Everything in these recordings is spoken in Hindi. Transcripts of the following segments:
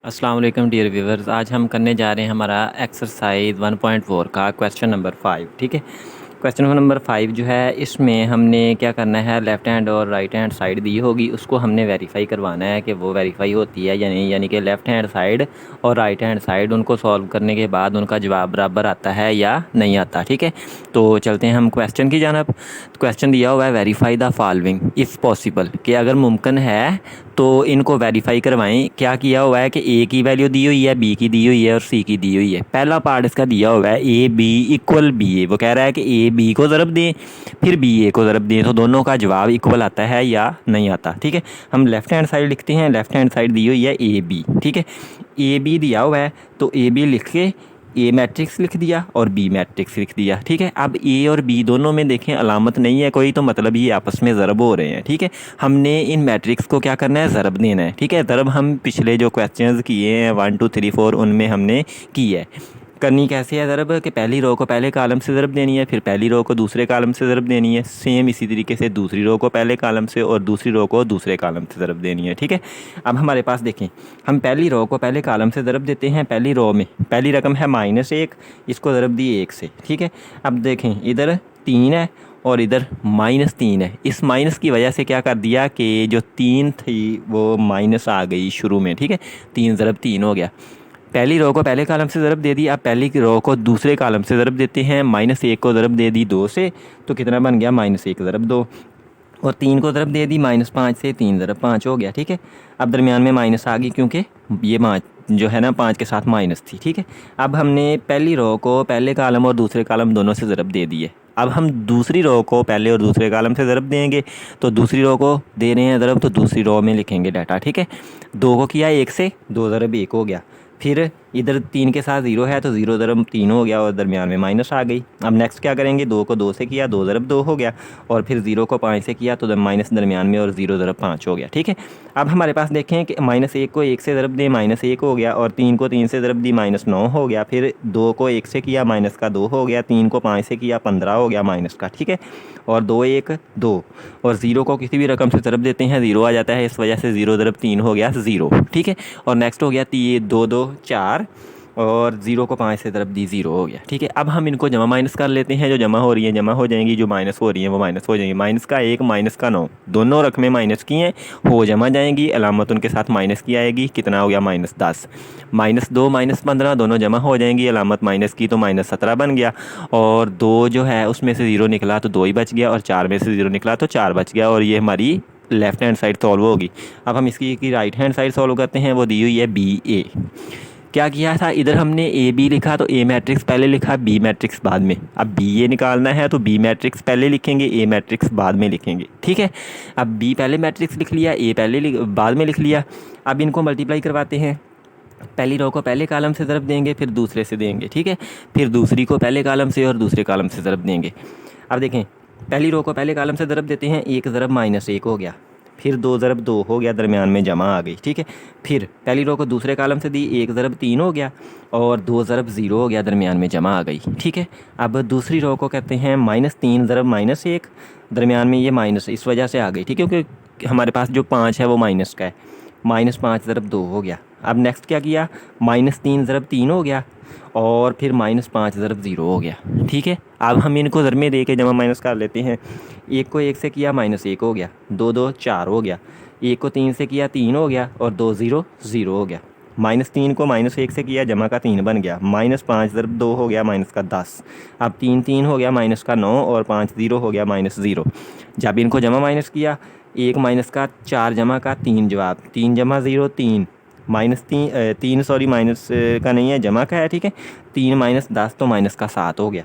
अस्सलाम वालेकुम डियर व्यूवर्स। आज हम करने जा रहे हैं हमारा एक्सरसाइज 1.4 का क्वेश्चन नंबर 5। ठीक है, क्वेश्चन नंबर 5 जो है इसमें हमने क्या करना है, लेफ़्ट हैंड और राइट हैंड साइड दी होगी, उसको हमने वेरीफाई करवाना है कि वो वेरीफाई होती है या नहीं, यानी कि लेफ़्ट हैंड साइड और राइट हैंड साइड उनको सॉल्व करने के बाद उनका जवाब बराबर आता है या नहीं आता। ठीक है, तो चलते हैं हम क्वेश्चन की जानब। क्वेश्चन दिया हुआ है verify the following if possible, कि अगर मुमकिन है तो इनको वेरीफाई करवाएं। क्या किया हुआ है कि ए की वैल्यू दी हुई है, बी की दी हुई है और सी की दी हुई है। पहला पार्ट इसका दिया हुआ है ए बी इक्वल बी ए, वो कह रहा है कि ए बी को ज़रब दें फिर बी ए को ज़रब दें, तो दोनों का जवाब इक्वल आता है या नहीं आता। ठीक है, हम लेफ़्ट हैंड साइड लिखते हैं। लेफ़्ट हैंड साइड दी हुई है ए बी। ठीक है, ए बी दिया हुआ है तो ए बी लिख के ए मैट्रिक्स लिख दिया और बी मैट्रिक्स लिख दिया। ठीक है, अब ए और बी दोनों में देखें अलामत नहीं है कोई, तो मतलब ये आपस में ज़रब हो रहे हैं। ठीक है, हमने इन मैट्रिक्स को क्या करना है, ज़रब देना है। ठीक है, ज़रब हम पिछले जो क्वेश्चंस किए हैं 1 2 3 4 उनमें हमने की है। करनी कैसे है ज़रब, कि पहली रो को पहले कालम से ज़रब देनी है, फिर पहली रो को दूसरे कालम से ज़रब देनी है, सेम इसी तरीके से दूसरी रो को पहले कालम से और दूसरी रो को दूसरे कालम से ज़रब देनी है। ठीक है, अब हमारे पास देखें, हम पहली रो को पहले कालम से ज़रब देते हैं। पहली रो में पहली रकम है -1, इसको ज़रब दी 1 से। ठीक है, अब देखें इधर 3 है और इधर -3 है। इस माइनस की वजह से क्या कर दिया कि जो 3 थी वो माइनस आ गई शुरू में। ठीक है, 3 ज़रब 3 हो गया। पहली रो को पहले कालम से ज़रब दे दी, अब पहली रो को दूसरे कालम से ज़रब देते हैं। -1 को ज़रब दे दी 2 से, तो कितना बन गया, -1 ज़रब 2। और 3 को ज़रब दे दी -5 से, 3 ज़रब 5 हो गया। ठीक है, अब दरमियान में माइनस आ गई क्योंकि ये 5 जो है ना 5 के साथ माइनस थी। ठीक है, अब हमने पहली रो को पहले कालम और दूसरे कालम दोनों से ज़रब दे दिए। अब हम दूसरी रो को पहले और दूसरे कालम से ज़रब देंगे, तो दूसरी रो को दे रहे हैं ज़रब, तो दूसरी रो में लिखेंगे डाटा। ठीक है, 2 को किया 1 से, 2 ज़रब 1 हो गया। फिर इधर 3 के साथ 0 है तो 0 ज़रब 3 हो गया और दरमियान में माइनस आ गई। अब नेक्स्ट क्या करेंगे, 2 को 2 से किया, 2 ज़रब 2 हो गया और फिर 0 को 5 से किया तो माइनस दरमियान में और 0 ज़रब 5 हो गया। ठीक है, अब हमारे पास देखें कि -1 को 1 से ज़रब दें, -1 हो गया, और 3 को 3 से ज़रब दी, -9 हो गया। फिर 2 को 1 से किया, माइनस का 2 हो गया। 3 को 5 से किया, 15 हो गया माइनस का। ठीक है, और 2 1 2, और 0 को किसी भी रकम से ज़रब देते हैं 0 आ जाता है, इस वजह से 0 ज़रब 3 हो गया 0। ठीक है, और नेक्स्ट हो गया 2 2 4, और 0 को 5 से तरफ दी 0 हो गया। ठीक है, अब हम इनको जमा माइनस कर लेते हैं। जो जमा हो रही है जमा हो जाएंगी, जो माइनस हो रही है वो माइनस हो जाएंगी। माइनस का 1 माइनस का 9, दोनों रकमें माइनस की हैं, हो जमा जाएंगी, अलामत उनके साथ माइनस की आएगी। कितना हो गया, -10। -2 -15 दोनों जमा हो जाएंगी, अलामत माइनस की तो -17 बन गया। और 2 जो है उसमें से 0 निकला तो 2 ही बच गया, और 4 में से 0 निकला तो 4 बच गया, और ये हमारी लेफ़्ट हैंड साइड सॉल्व होगी। अब हम इसकी की राइट हैंड साइड सॉल्व करते हैं, वो दी हुई है BA। क्या किया था, इधर हमने ए बी लिखा तो ए मैट्रिक्स पहले लिखा, बी मैट्रिक्स बाद में। अब बी ए निकालना है तो बी मैट्रिक्स पहले लिखेंगे, ए मैट्रिक्स बाद में लिखेंगे। ठीक है, अब बी पहले मैट्रिक्स लिख लिया, ए पहले बाद में लिख लिया। अब इनको मल्टीप्लाई करवाते हैं। पहली रो को पहले कालम से ज़रब देंगे, फिर दूसरे से देंगे। ठीक है, फिर दूसरी को पहले कालम से और दूसरे कालम से ज़रब देंगे। अब देखें, पहली रो को पहले कालम से ज़रब देते हैं, 1 ज़रब -1 हो गया। फिर 2 ज़रब 2 हो गया, दरमियान में जमा आ गई। ठीक है, फिर पहली रो को दूसरे कालम से दी, 1 ज़रब 3 हो गया, और 2 ज़रब 0 हो गया, दरमियान में जमा आ गई। ठीक है, अब दूसरी रो को कहते हैं -3 ज़रब -1, दरमियान में ये माइनस इस वजह से आ गई। ठीक है, क्योंकि हमारे पास जो 5 है वो माइनस का है, -5 ज़रब 2 हो गया। अब नेक्स्ट क्या किया, -3 ज़रब 3 हो गया, और फिर -5 ज़रब 0 हो गया। ठीक है, अब हम इनको ज़र में दे के जमा माइनस कर लेते हैं। 1 को 1 से किया, -1 हो गया, 2 2 4 हो गया, 1 को 3 से किया, 3 हो गया, और 2 0 0 हो गया। -3 को -1 से किया, जमा का 3 बन गया, -5 ज़रब 2 हो गया, माइनस का 10। अब 3 3 हो गया, माइनस का 9, और 5 0 हो गया, -0। जब इनको जमा माइनस किया, 1 माइनस का 4 जमा का 3 जवाब, 3 जमा 0 3, -3 सॉरी माइनस का नहीं है, जमा का है। ठीक है, 3 -10 तो माइनस का 7 हो गया,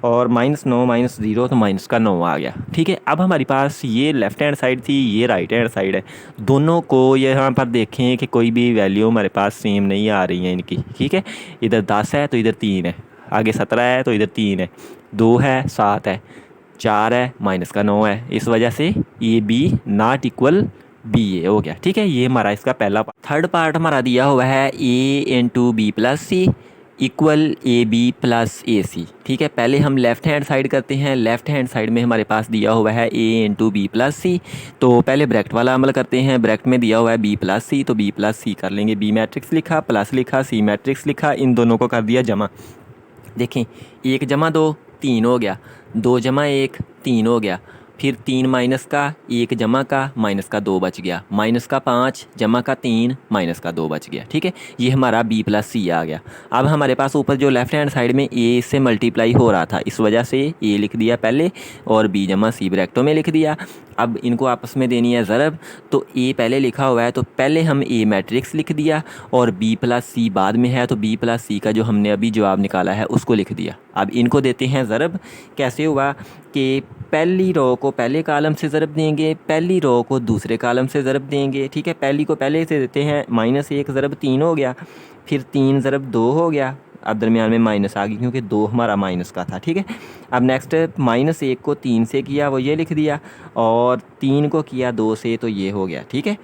और -9 -0 तो माइनस का 9 आ गया। ठीक है, अब हमारे पास ये लेफ़्ट हैंड साइड थी, ये राइट हैंड साइड है। दोनों को यहाँ पर देखें कि कोई भी वैल्यू हमारे पास सेम नहीं आ रही है इनकी। ठीक है, इधर 10 है तो इधर 3 है, आगे 17 है तो इधर 3 है, 2 है 7 है, 4 है, माइनस का 9 है। इस वजह से ये बी नॉट इक्वल बी ए हो गया। ठीक है, ये हमारा इसका पहला पार्ट। थर्ड पार्ट हमारा दिया हुआ है A into B plus C equal A B plus A C. ठीक है, पहले हम लेफ़्ट हैंड साइड करते हैं। लेफ़्ट हैंड साइड में हमारे पास दिया हुआ है ए इंटू बी प्लस सी, तो पहले ब्रैकेट वाला अमल करते हैं। ब्रैकेट में दिया हुआ है बी प्लस सी, तो बी प्लस सी कर लेंगे। बी मैट्रिक्स लिखा, प्लस लिखा, सी मैट्रिक्स लिखा, इन दोनों को कर दिया जमा। देखें, 1 जमा 2 3 हो गया, 2 जमा 1 3 हो गया, फिर 3 माइनस का 1 जमा का माइनस का 2 बच गया, माइनस का 5 जमा का 3 माइनस का 2 बच गया। ठीक है, ये हमारा बी प्लस सी आ गया। अब हमारे पास ऊपर जो लेफ्ट हैंड साइड में ए से मल्टीप्लाई हो रहा था, इस वजह से ए लिख दिया पहले और बी जमा सी ब्रैकेटों में लिख दिया। अब इनको आपस में देनी है ज़रब, तो ए पहले लिखा हुआ है तो पहले हम ए मैट्रिक्स लिख दिया और बी प्लस सी बाद में है, तो बी प्लस सी का जो हमने अभी जवाब निकाला है उसको लिख दिया। अब इनको देते हैं ज़रब। कैसे हुआ कि पहली रो को पहले कॉलम से ज़रब देंगे, पहली रो को दूसरे कॉलम से ज़रब देंगे। ठीक है, पहली को पहले से देते हैं, -1 ज़रब 3 हो गया, फिर 3 ज़रब 2 हो गया। अब दरमियान में माइनस आ गई क्योंकि 2 हमारा माइनस का था। ठीक है, अब नेक्स्ट -1 को 3 से किया, वो ये लिख दिया, और 3 को किया 2 से, तो ये हो गया। ठीक है,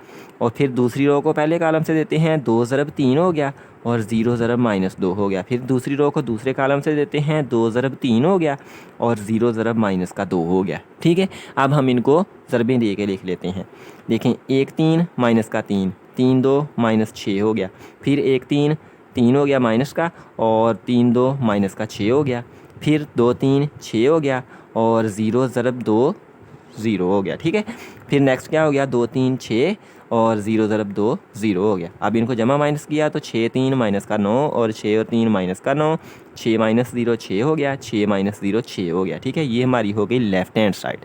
और फिर दूसरी रो को पहले कॉलम से देते हैं, 2 ज़रब 3 हो गया और 0 ज़रब -2 हो गया। फिर दूसरी रो को दूसरे कॉलम से देते हैं, 2 ज़रब 3 हो गया और 0 ज़रब -2 हो गया। ठीक है, अब हम इनको ज़रबें दे के लिख लेते हैं। देखें, 1 3 माइनस का 3, 3 2 -6 हो गया, फिर 1 3 3 हो गया माइनस का, और 3 2 माइनस का 6 हो गया, फिर 2 3 6 हो गया, और 0 ज़रब 2 0 हो गया। ठीक है, फिर नेक्स्ट क्या हो गया, 2 3 6 और 0 ज़रब 2 0 हो गया। अब इनको जमा माइनस किया तो 6 3 माइनस का 9 और 6 और 3 माइनस का 9, 6 माइनस 0 6 हो गया, 6 माइनस 0 6 हो गया। ठीक है, ये हमारी हो गई लेफ़्ट हैंड साइड।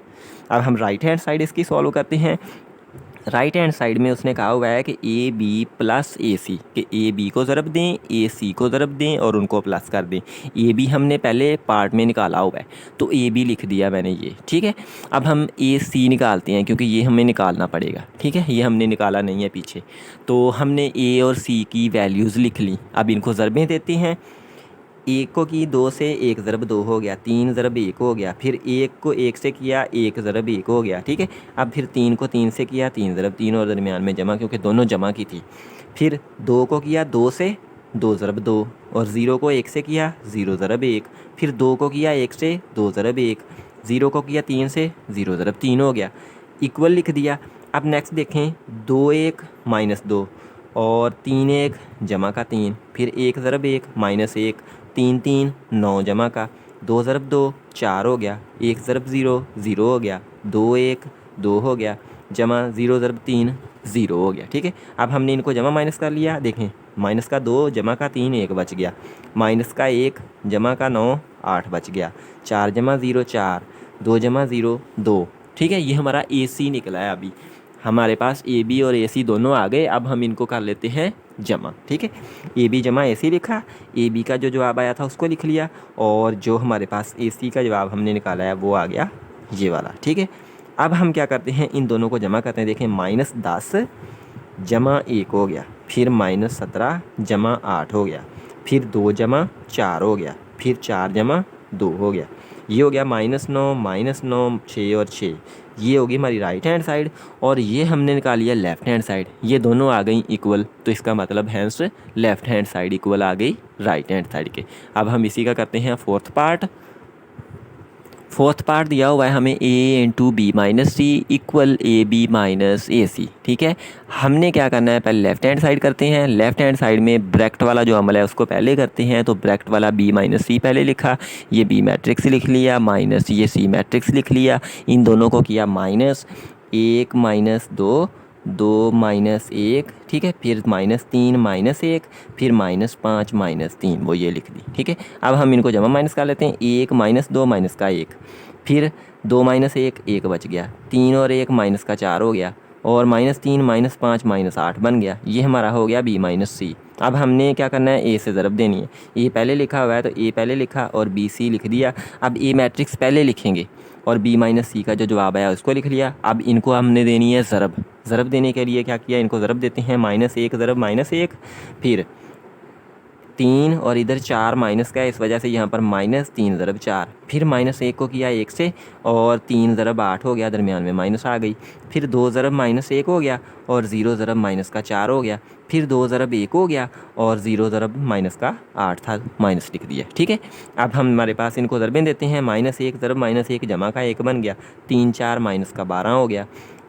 अब हम राइट हैंड साइड इसकी सॉल्व करते हैं। राइट हैंड साइड में उसने कहा हुआ है कि ए बी प्लस ए सी, कि ए बी को ज़रब दें, ए सी को ज़रब दें और उनको प्लस कर दें। ए बी हमने पहले पार्ट में निकाला हुआ है, तो ए बी लिख दिया मैंने ये। ठीक है, अब हम ए सी निकालते हैं क्योंकि ये हमें निकालना पड़ेगा। ठीक है, ये हमने निकाला नहीं है पीछे, तो हमने ए और सी की वैल्यूज़ लिख ली। अब इनको ज़रबें देते हैं। 1 को की 2 से, 1 ज़रब 2 हो गया, 3 ज़रब 1 हो गया, फिर 1 को 1 से किया, 1 ज़रब 1 हो गया। ठीक है, अब फिर 3 को 3 से किया, 3 ज़रब 3 और दरमियान में जमा, क्योंकि दोनों जमा की थी। फिर 2 को किया 2 से, 2 ज़रब 2, और 0 को 1 से किया, 0 ज़रब 1, फिर 2 को किया 1 से, 2 ज़रब 1, 0 को किया 3 से, 0 ज़रब 3 हो गया, इक्वल लिख दिया। अब नेक्स्ट देखें, 2 1 -2 और 3 1 जमा का 3, फिर 1 ज़रब 1 -1, 3 3 9 जमा का, 2 ज़रब 2 4 हो गया, 1 ज़रब 0 0 हो गया, 2 1 2 हो गया, जमा 0 ज़रब 3 0 हो गया। ठीक है, अब हमने इनको जमा माइनस कर लिया। देखें, माइनस का 2 जमा का 3 1 बच गया, माइनस का 1 जमा का 9 8 बच गया, 4 जमा 0 4, 2 जमा 0 2। ठीक है, ये हमारा ए सी निकला है। अभी हमारे पास ए बी और ए सी दोनों आ गए। अब हम इनको कर लेते हैं जमा। ठीक है, ए बी जमा ए सी लिखा, ए बी का जो जवाब आया था उसको लिख लिया, और जो हमारे पास ए सी का जवाब हमने निकाला है वो आ गया ये वाला। ठीक है, अब हम क्या करते हैं, इन दोनों को जमा करते हैं। देखें, -10 जमा 1 हो गया, फिर -17 जमा 8 हो गया, फिर 2 जमा 4 हो गया, फिर 4 जमा 2 हो गया, ये हो गया -9 6 और 6। ये होगी हमारी राइट हैंड साइड, और ये हमने निकाली है लेफ़्ट हैंड साइड। ये दोनों आ गई इक्वल, तो इसका मतलब hence left hand side equal आ गई राइट हैंड साइड के। अब हम इसी का करते हैं फोर्थ पार्ट। फोर्थ पार्ट दिया हुआ है हमें a into B minus C equal A B minus A C. ठीक है, हमने क्या करना है, पहले लेफ़्ट हैंड साइड करते हैं। लेफ़्ट हैंड साइड में ब्रैकेट वाला जो अमल है उसको पहले करते हैं, तो ब्रैकेट वाला b माइनस सी पहले लिखा, ये b मैट्रिक्स लिख लिया, माइनस ये c मैट्रिक्स लिख लिया, इन दोनों को किया माइनस, 1 -2 2 -1। ठीक है, फिर -3 -1, फिर -5 -3, वो ये लिख दी। ठीक है, अब हम इनको जमा माइनस कर लेते हैं। 1 -2 माइनस का 1, फिर 2 -1 1 बच गया, 3 और 1 माइनस का 4 हो गया, और -3 -5 -8 बन गया। ये हमारा हो गया b माइनस सी। अब हमने क्या करना है, ए से ज़रब देनी है। ए पहले लिखा हुआ है तो ए पहले लिखा और बी सी लिख दिया। अब ए मैट्रिक्स पहले लिखेंगे और b माइनस सी का जो जवाब आया उसको लिख लिया। अब इनको हमने देनी है ज़रब। ज़रब देने के लिए क्या किया, इनको ज़रब देते हैं, -1 ज़रब -1, फिर 3 और इधर 4 माइनस का है, इस वजह से यहाँ पर माइनस 3 ज़रब 4, फिर माइनस 1 को किया 1 से और 3 ज़रब 8 हो गया, दरमियान में माइनस आ गई, फिर 2 ज़रब माइनस 1 हो गया और 0 ज़रब माइनस का 4 हो गया, फिर 2 ज़रब 1 हो गया और 0 ज़रब माइनस का 8 था, माइनस लिख दिया। ठीक है, अब हम हमारे पास इनको ज़रबें देते हैं। माइनस 1 ज़रब माइनस 1 जमा का 1 बन गया, 3 4 माइनस का 12 हो गया,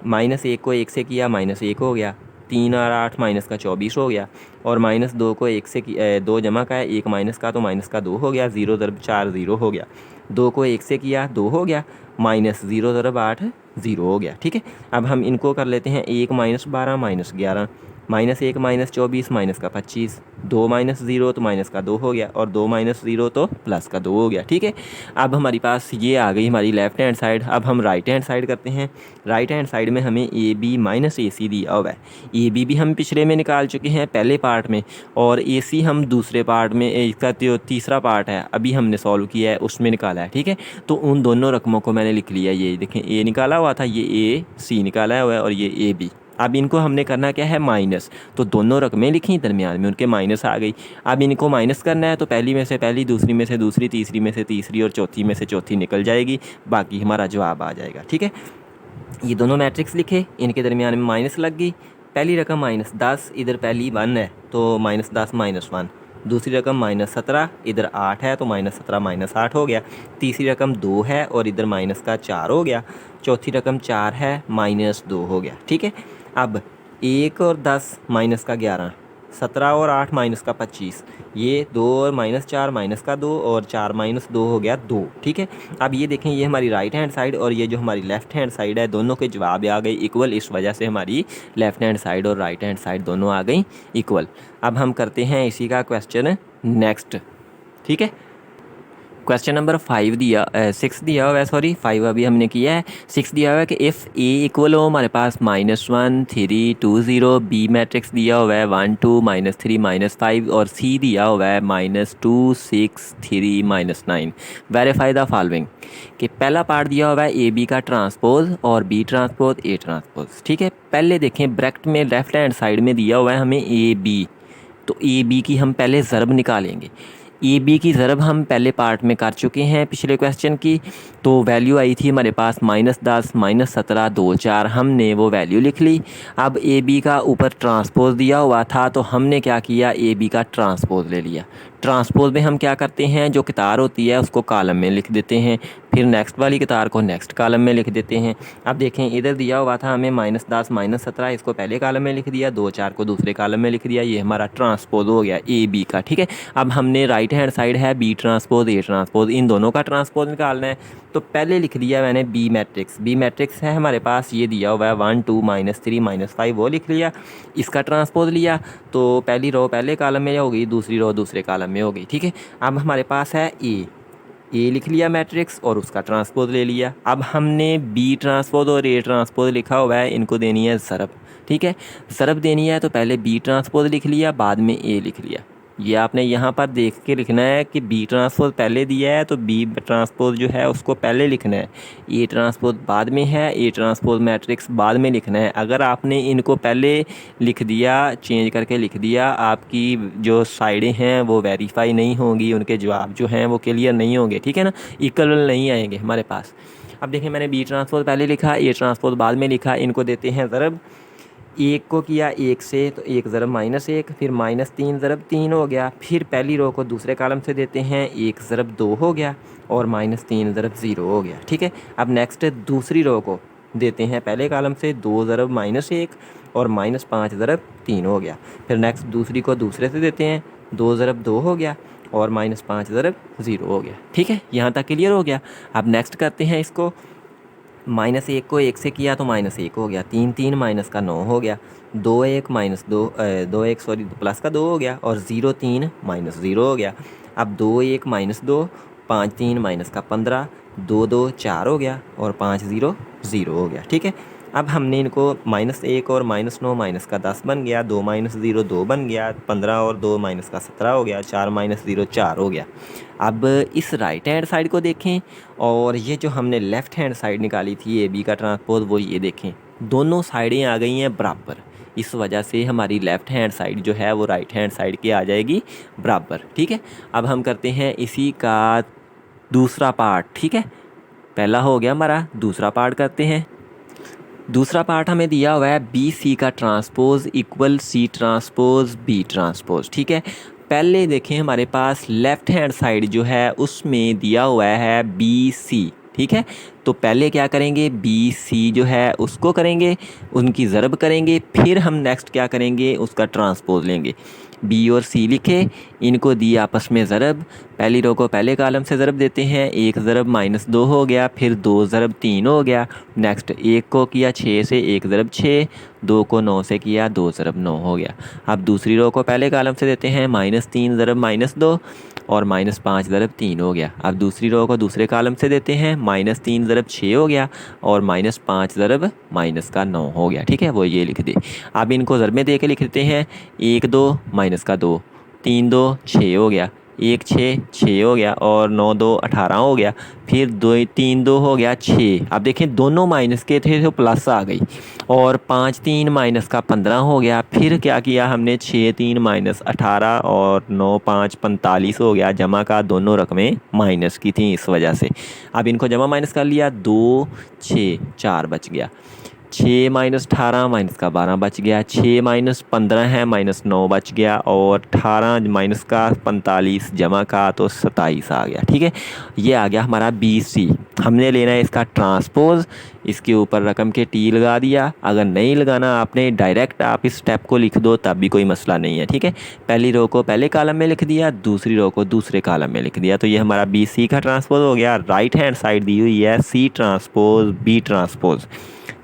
माइनस 1 को 1 से किया माइनस 1 हो गया, 3 और 8 माइनस का 24 हो गया, और माइनस 2 को 1 से 2 जमा का है 1 माइनस का, तो माइनस का 2 हो गया, 0 ज़रब 4 0 हो गया, 2 को 1 से किया 2 हो गया, माइनस 0 ज़रब 8 0 हो गया। ठीक है, अब हम इनको कर लेते हैं 1 minus 12 minus 11, minus 1 minus 24 minus का 25, 2 माइनस 0 तो माइनस का 2 हो गया, और 2 माइनस 0 तो प्लस का 2 हो गया। ठीक है, अब हमारे पास ये आ गई हमारी लेफ़्ट हैंड साइड। अब हम राइट हैंड साइड करते हैं। राइट हैंड साइड में हमें ए बी माइनस ए सी दिया हुआ है। ए बी भी हम पिछले में निकाल चुके हैं पहले पार्ट में, और ए सी हम दूसरे पार्ट में, इसका तीसरा पार्ट है अभी हमने सॉल्व किया है, उसमें निकाला है। ठीक है, तो उन दोनों रकमों को मैंने लिख लिया। ये देखें, ए निकाला हुआ था, ये ए सी निकाला हुआ है, और ये ए बी। अब इनको हमने करना क्या है, माइनस, तो दोनों रकमें लिखी, दरमियान में उनके माइनस आ गई। अब इनको माइनस करना है तो पहली में से पहली, दूसरी में से दूसरी, तीसरी में से तीसरी और चौथी में से चौथी निकल जाएगी, बाकी हमारा जवाब आ जाएगा। ठीक है, ये दोनों मैट्रिक्स लिखे, इनके दरमियान में माइनस लग गई। पहली रकम माइनस 10, इधर पहली 1 है तो माइनस 10 माइनस 1, दूसरी रकम माइनस 17, इधर 8 है तो माइनस 17 माइनस 8 हो गया, तीसरी रकम 2 है और इधर माइनस का 4 हो गया, चौथी रकम 4 है माइनस 2 हो गया। ठीक है, अब 1 और 10 माइनस का 11, 17 और 8 माइनस का 25, ये 2 और माइनस 4 माइनस का 2 और 4 माइनस 2 हो गया 2। ठीक है, अब ये देखें, ये हमारी राइट हैंड साइड और ये जो हमारी लेफ़्ट हैंड साइड है, दोनों के जवाब आ गए इक्वल, इस वजह से हमारी लेफ़्ट हैंड साइड और राइट हैंड साइड दोनों आ गई इक्वल। अब हम करते हैं इसी का क्वेश्चन नेक्स्ट। ठीक है, क्वेश्चन नंबर 6 दिया हुआ है, सॉरी 5 अभी हमने किया है। 6 दिया हुआ है कि इफ़ ए इक्वल हो हमारे पास -1 3 2 0, बी मैट्रिक्स दिया हुआ है 1 2 -3 -5, और सी दिया हुआ है -2 6 3 -9। वेरीफाई द फॉलोइंग, कि पहला पार्ट दिया हुआ है ए बी का ट्रांसपोज और बी ट्रांसपोज ए ट्रांसपोज। ठीक है, पहले देखें ब्रैकेट में लेफ्ट हैंड साइड में दिया हुआ है हमें ए बी, तो ए बी की हम पहले ज़रब निकालेंगे। ए बी की ज़रब हम पहले पार्ट में कर चुके हैं पिछले क्वेश्चन की, तो वैल्यू आई थी हमारे पास -10 -17 2 4, हमने वो वैल्यू लिख ली। अब ए बी का ऊपर ट्रांसपोज दिया हुआ था, तो हमने क्या किया, ए बी का ट्रांसपोज ले लिया। ट्रांसपोज में हम क्या करते हैं, जो कतार होती है उसको कॉलम में लिख देते हैं, फिर नेक्स्ट वाली कतार को नेक्स्ट कॉलम में लिख देते हैं। अब देखें, इधर दिया हुआ था हमें -10 -17, इसको पहले कॉलम में लिख दिया, 2 4 को दूसरे कॉलम में लिख दिया, ये हमारा ट्रांसपोज हो गया ए बी का। ठीक है, अब हमने राइट हैंड साइड है बी ट्रांसपोज ए ट्रांसपोज, इन दोनों का ट्रांसपोज निकालना है। तो पहले लिख लिया मैंने बी मैट्रिक्स, बी मैट्रिक्स है हमारे पास, ये दिया हुआ है 1 2 -3 -5, वो लिख लिया, इसका ट्रांसपोज लिया, तो पहली रो पहले कॉलम में होगी, दूसरी रो दूसरे कॉलम में होगी। ठीक है, अब हमारे पास है ए लिख लिया मैट्रिक्स और उसका ट्रांसपोज ले लिया। अब हमने बी ट्रांसपोज और ए ट्रांसपोज लिखा हुआ है, इनको देनी है ज़रब। ठीक है, ज़रब देनी है तो पहले बी ट्रांसपोज लिख लिया, बाद में ए लिख लिया। ये आपने यहाँ पर देख के लिखना है कि बी ट्रांसपोज पहले दिया है तो बी ट्रांसपोज जो है उसको पहले लिखना है, ए ट्रांसपोज बाद में है, ए ट्रांसपोज मैट्रिक्स बाद में लिखना है। अगर आपने इनको पहले लिख दिया, चेंज करके लिख दिया, आपकी जो साइडें हैं वो वेरीफाई नहीं होंगी, उनके जवाब जो हैं वो क्लियर नहीं होंगे। ठीक है ना, इक्वल नहीं आएंगे हमारे पास। अब देखें, मैंने बी ट्रांसपोज पहले लिखा, ए ट्रांसपोज बाद में लिखा, इनको देते हैं ज़रब। 1 को किया 1 से तो 1 ज़रब -1, फिर -3 ज़रब 3 हो गया, फिर पहली रो को दूसरे कॉलम से देते हैं, 1 ज़रब 2 हो गया और -3 ज़रब 0 हो गया। ठीक है, अब नेक्स्ट दूसरी रो को देते हैं पहले कॉलम से, 2 ज़रब -1 और -5 ज़रब 3 हो गया, फिर नेक्स्ट दूसरी को दूसरे से देते हैं, 2 ज़रब 2 हो गया और -5 ज़रब 0 हो गया। ठीक है, यहाँ तक क्लियर हो गया। अब नेक्स्ट करते हैं इसको, -1 को 1 से किया तो -1 हो गया, 3 3 माइनस का 9 हो गया, 2 1 2 1 सॉरी प्लस का 2 हो गया और 0 3 -0 हो गया। अब 2 1 -2 5 3 माइनस का 15, 2 2 4 हो गया और 5 0 0 हो गया। ठीक है, अब हमने इनको -1 और -9 माइनस का 10 बन गया, 2 -0 2 बन गया, 15 और 2 माइनस का 17 हो गया, 4 -0 4 हो गया। अब इस राइट हैंड साइड को देखें और ये जो हमने लेफ़्ट हैंड साइड निकाली थी ए बी का ट्रांसपोज, वो ये देखें, दोनों साइडें आ गई हैं बराबर। इस वजह से हमारी लेफ़्ट हैंड साइड जो है वो राइट हैंड साइड की आ जाएगी बराबर, ठीक है। अब हम करते हैं इसी का दूसरा पार्ट, ठीक है। पहला हो गया हमारा, दूसरा पार्ट करते हैं। दूसरा पार्ट हमें दिया हुआ है बी सी का transpose equal C transpose B transpose, ठीक है। पहले देखें हमारे पास लेफ़्ट हैंड साइड जो है उसमें दिया हुआ है बी सी, ठीक है। तो पहले क्या करेंगे, बी सी जो है उसको करेंगे, उनकी ज़रब करेंगे, फिर हम नेक्स्ट क्या करेंगे, उसका ट्रांसपोज लेंगे। बी और सी लिखे, इनको दी आपस में ज़रब, पहली रो को पहले कॉलम से ज़रब देते हैं, 1 ज़रब -2 हो गया, फिर 2 ज़रब 3 हो गया। नेक्स्ट 1 को किया 6 से, 1 ज़रब 6, 2 को 9 से किया, 2 ज़रब 9 हो गया। अब दूसरी रो को पहले कॉलम से देते हैं, -3 ज़रब -2 और -5 ज़रब 3 हो गया। अब दूसरी रो को दूसरे कॉलम से देते हैं, -3 ज़रब 6 हो गया और -5 ज़रब -9 हो गया, ठीक है। वो ये लिख दे। अब इनको ज़रब में दे के लिख देते हैं, 1 2 -2, 3 2 6 हो गया, 1 6 6 हो गया और 9 2 18 हो गया, फिर 2 3 2 हो गया 6। अब देखें दोनों माइनस के थे तो प्लस आ गई और 5 3 -15 हो गया। फिर क्या किया हमने, 6 3 -18 और 9 5 45 हो गया। जमा का दोनों रकमें माइनस की थी इस वजह से। अब इनको जमा माइनस कर लिया, 2 6 4 बच गया, 6 -18 -12 बच गया, 6 -15 है -9 बच गया और 18 माइनस का 45 जमा का तो 27 आ गया, ठीक है। ये आ गया हमारा बी सी। हमने लेना है इसका ट्रांसपोज, इसके ऊपर रकम के टी लगा दिया। अगर नहीं लगाना आपने, डायरेक्ट आप इस स्टेप को लिख दो तब भी कोई मसला नहीं है, ठीक है। पहली रो को पहले कॉलम में लिख दिया, दूसरी रो को दूसरे कॉलम में लिख दिया, तो ये हमारा बी सी का ट्रांसपोज हो गया। राइट हैंड साइड दी हुई है C transpose B transpose.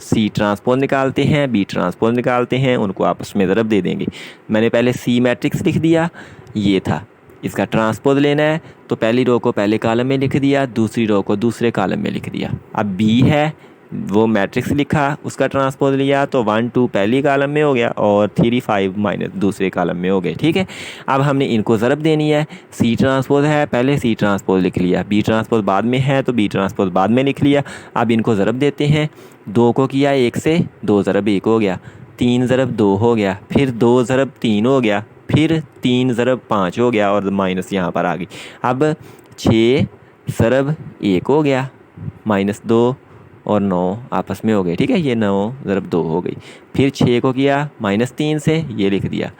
C transpose निकालते हैं, बी ट्रांसपोज निकालते हैं, उनको आपस में ज़रब दे देंगे। मैंने पहले सी मैट्रिक्स लिख दिया, ये था। इसका ट्रांसपोज लेना है तो पहली रो को पहले कॉलम में लिख दिया, दूसरी रो को दूसरे कॉलम में लिख दिया। अब बी है, वो मैट्रिक्स लिखा, उसका ट्रांसपोज लिया तो 1 2 पहली कॉलम में हो गया और 3 5 माइनस दूसरे कॉलम में हो गए, ठीक है। अब हमने इनको ज़रब देनी है। सी ट्रांसपोज है, पहले सी ट्रांसपोज लिख लिया, बी ट्रांसपोज बाद में है तो बी ट्रांसपोज बाद में लिख लिया। अब इनको ज़रब देते हैं, 2 को किया 1 से, 2 ज़रब 1 हो गया, 3 ज़रब 2 हो गया, फिर 2 ज़रब 3 हो गया, फिर 3 ज़रब 5 हो गया और माइनस यहाँ पर आ गई। अब 6 ज़रब 1 हो गया, -2 और 9 आपस में हो गए, ठीक है। ये 9 ज़रब 2 हो गई। फिर 6 को किया -3 से, ये लिख दिया,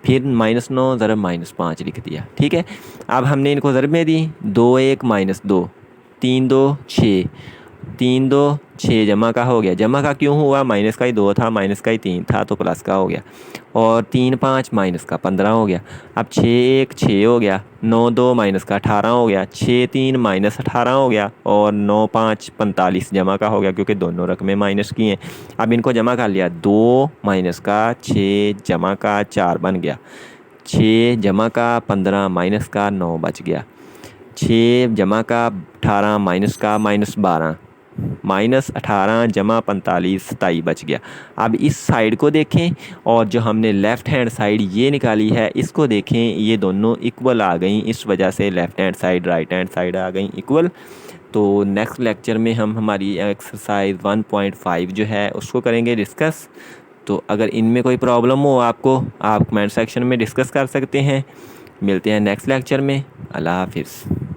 फिर -9 ज़रब -5 लिख दिया, ठीक है। अब हमने इनको ज़रब में दी, 2 1 -2, 3 2 6, 3 2 6 जमा का हो गया। जमा का क्यों हुआ, माइनस का ही 2 था, माइनस का ही 3 था तो प्लस का हो गया। और 3 5 माइनस का 15 हो गया। अब 6 1 6 हो गया, 9 2 माइनस का 18 हो गया, 6 3 -18 हो गया और 9 5 45 जमा का हो गया क्योंकि दोनों रकमें माइनस की हैं। अब इनको जमा कर लिया, 2 माइनस का 6 जमा का 4 बन गया, 6 जमा का 15 माइनस का 9 बच गया, 6 जमा का 18 माइनस का -12, -18 जमा 45 27 बच गया। अब इस साइड को देखें और जो हमने लेफ़्ट हैंड साइड ये निकाली है इसको देखें, ये दोनों इक्वल आ गई, इस वजह से left hand side right hand side आ गई इक्वल। तो नेक्स्ट लेक्चर में हम हमारी एक्सरसाइज 1.5 जो है उसको करेंगे डिस्कस। तो अगर इनमें कोई प्रॉब्लम हो आपको, आप कमेंट सेक्शन में डिस्कस कर सकते हैं। मिलते हैं नेक्स्ट लेक्चर में। अल्लाह हाफिज़।